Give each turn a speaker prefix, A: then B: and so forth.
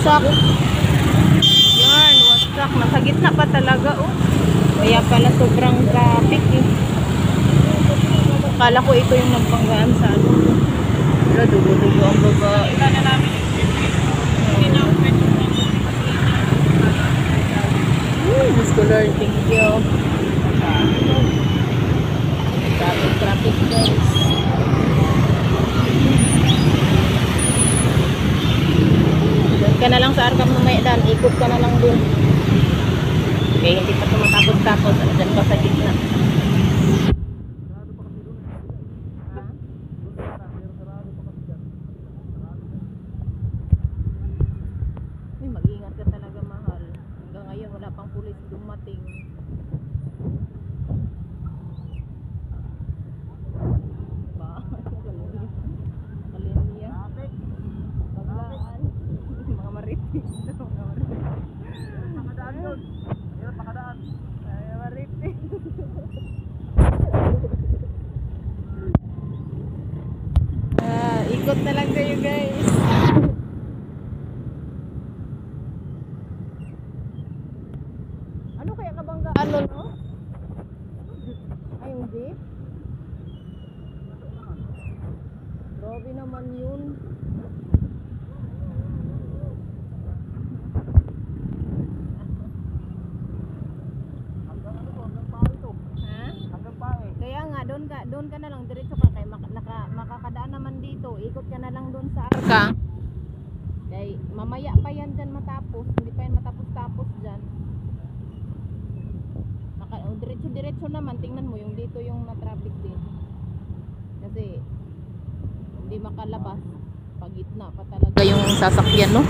A: wasak. Yan, wasak. Nasa gitna pa talaga, oh. Kaya pala sobrang traffic, eh. Akala ko ito yung nagpanggaan sa ano. Wala, dugo-dugo ang babae. Gusto Lord, thank you. Traffic guys. Doon ka na lang sa Arkam Numaydan, ikot ka na lang dun. Okay, hindi pa tumatapos-tapos. Andyan pa sa gitna. Mag-ingat ka talaga, mahal. Hanggang ngayon wala pang pulis dumating. Kalinya. Paglaan. Mga maritis. Pakadaan doon. Hirap pakadaan. Ay, maritis. Ikot na lang kayo, guys. Ano kaya kabangga? Ano, no? Ay, yung jeep? Grabe naman yun. Hanggang ano to? Hanggang pae to. Ha? Hanggang pae. Kaya nga, doon ka na lang. Diretso ka kay makakadaan naman dito. Ikot ka na lang doon sa Arka. Kaya mamaya pa yan dyan matapos. Hindi pa yan matapos-tapos dyan. Diretso naman. Tingnan mo yung dito yung na-traffic din. Kasi hindi makalabas. Pagitna pa talaga yung sasakyan, no?